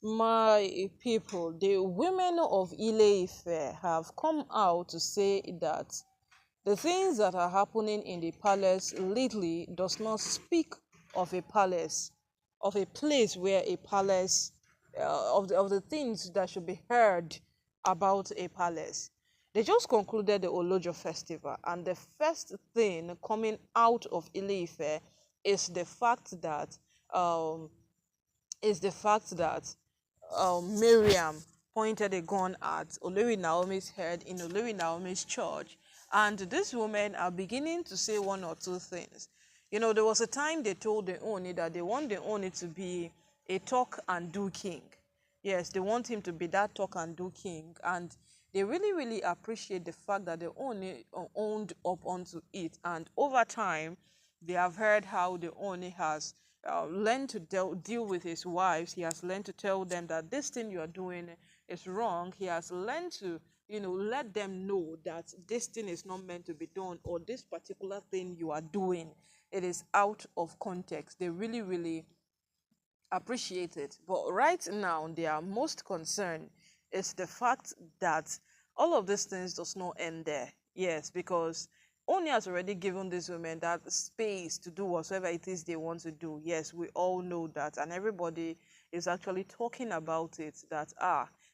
My people, the women of Ile-Ife have come out to say that the things that are happening in the palace lately does not speak of a palace, of a place where a palace, of the things that should be heard about a palace. They just concluded the Olojo festival, and the first thing coming out of Ile-Ife is the fact that um, Miriam pointed a gun at Olori Naomi's head in Olori Naomi's church. And these women are beginning to say one or two things. You know, there was a time they told the Oni that they want the Oni to be a talk and do king. Yes, they want him to be that talk and do king. And they really, really appreciate the fact that the Oni owned up onto it. And over time, they have heard how the Oni has learned to deal with his wives. He has learned to tell them that this thing you are doing is wrong. He has learned to, let them know that this thing is not meant to be done, or this particular thing you are doing, it is out of context. They really, really appreciate it. But right now, their most concern is the fact that all of these things does not end there. Yes, because Oni has already given these women that space to do whatever it is they want to do. Yes, we all know that, and everybody is actually talking about it, that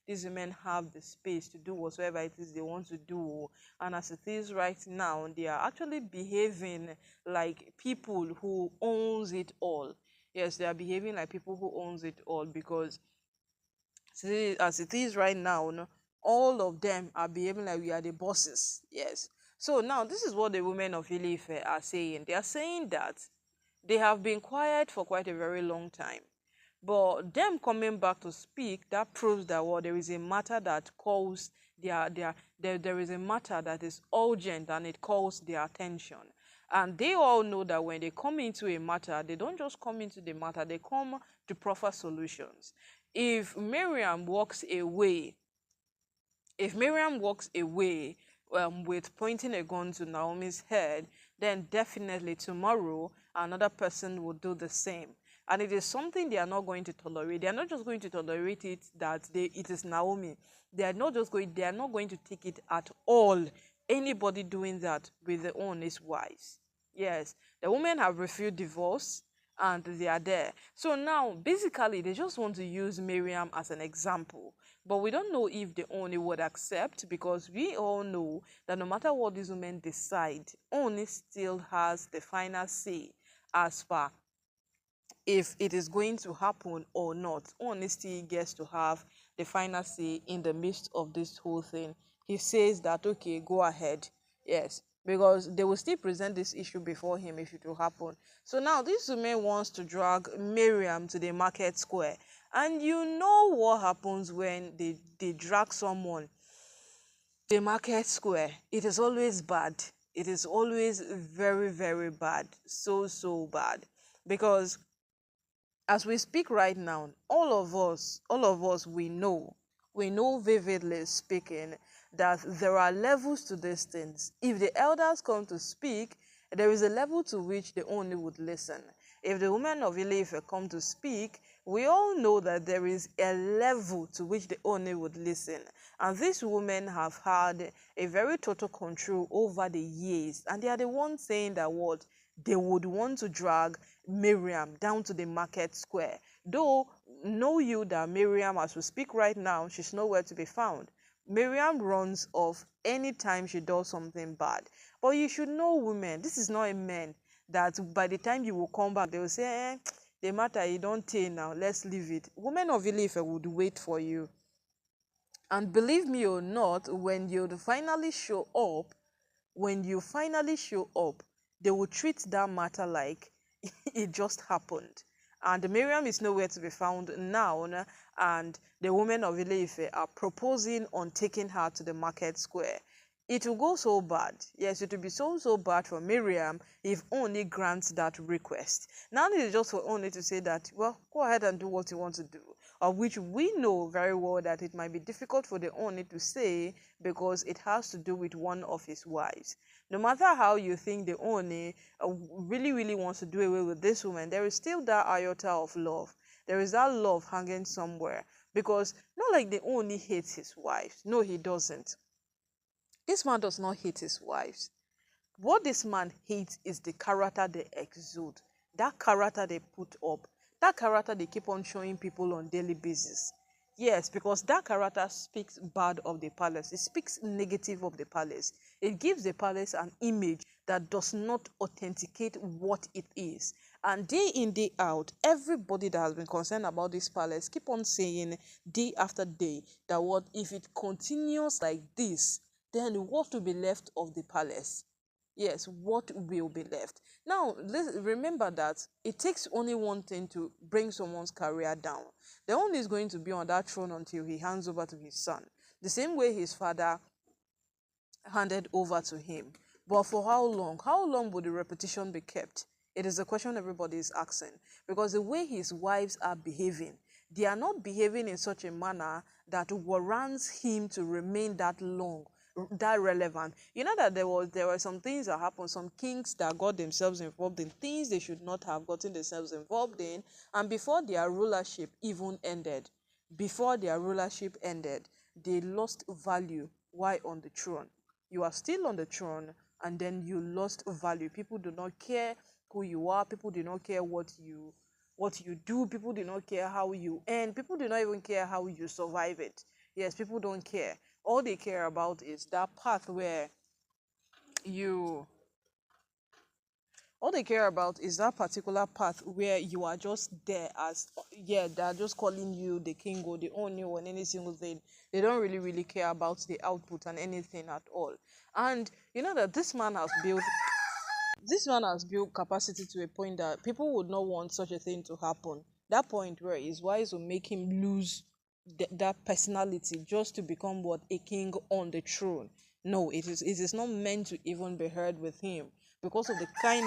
these women have the space to do whatever it is they want to do. And as it is right now, they are actually behaving like people who owns it all. Yes, they are behaving like people who owns it all, because see, as it is right now, no, all of them are behaving like we are the bosses. Yes. So now this is what the women of Ile-Ife are saying. They are saying that they have been quiet for quite a very long time. But them coming back to speak, that proves that there is a matter that calls there is a matter that is urgent and it calls their attention. And they all know that when they come into a matter, they don't just come into the matter, they come to proffer solutions. If Miriam walks away, if Miriam walks away with pointing a gun to Naomi's head, then definitely tomorrow another person will do the same. And it is something they are not going to tolerate. They are not just going to tolerate it that it is Naomi. They are not going to take it at all. Anybody doing that with their own is wise. Yes, the women have refused divorce and they are there. So now, basically, they just want to use Miriam as an example. But we don't know if the Oni would accept, because we all know that no matter what these women decide, Oni still has the final say as far if it is going to happen or not. Oni still gets to have the final say in the midst of this whole thing. He says that, okay, go ahead. Yes, because they will still present this issue before him if it will happen. So now this woman wants to drag Miriam to the market square. And you know what happens when they drag someone to the market square. It is always bad. It is always very, very bad. So, so bad. Because as we speak right now, all of us, we know vividly speaking that there are levels to these things. If the elders come to speak, there is a level to which the only would listen. If the women of Ile-Ife come to speak, we all know that there is a level to which the only would listen. And these women have had a very total control over the years. And they are the ones saying that what they would want to drag Miriam down to the market square. Though, know you that Miriam, as we speak right now, she's nowhere to be found. Miriam runs off anytime she does something bad. But you should know, women, this is not a man that by the time you will come back, they will say, the matter you don't tell now, let's leave it. Women of Ile-Ife would wait for you. And believe me or not, when you finally show up, they will treat that matter like it just happened. And Miriam is nowhere to be found now, and the women of Ile-Ife are proposing on taking her to the market square. It will go so bad. Yes, it will be so, so bad for Miriam if Oni grants that request. Now it is just for Oni to say that, well, go ahead and do what you want to do. Of which we know very well that it might be difficult for the Oni to say, because it has to do with one of his wives. No matter how you think the Oni really, really wants to do away with this woman, there is still that iota of love. There is that love hanging somewhere. Because not like they only hate his wife. No, he doesn't. This man does not hate his wives. What this man hates is the character they exude, that character they put up, that character they keep on showing people on daily basis. Yes, because that character speaks bad of the palace. It speaks negative of the palace. It gives the palace an image that does not authenticate what it is. And day in, day out, everybody that has been concerned about this palace keep on saying day after day that what if it continues like this, then what will be left of the palace? Yes, what will be left? Now, remember that it takes only one thing to bring someone's career down. The one is going to be on that throne until he hands over to his son. The same way his father handed over to him. But for how long? How long would the repetition be kept? It is a question everybody is asking. Because the way his wives are behaving, they are not behaving in such a manner that warrants him to remain that long, that relevant. You know that there were some things that happened, some kings that got themselves involved in things they should not have gotten themselves involved in, and before their rulership even ended, they lost value. Why on the throne? You are still on the throne, and then you lost value. People do not care who you are. People do not care what you do. People do not care how you earn. People do not even care how you survive it. Yes, people don't care. All they care about is that path where you all they care about is that particular path where you are just there as, yeah, they're just calling you the king or the only one, any single thing. They don't really care about the output and anything at all. And you know that this man has built capacity to a point that people would not want such a thing to happen. That point where his wives will make him lose that personality just to become what, a king on the throne. No, it is not meant to even be heard with him because of the kind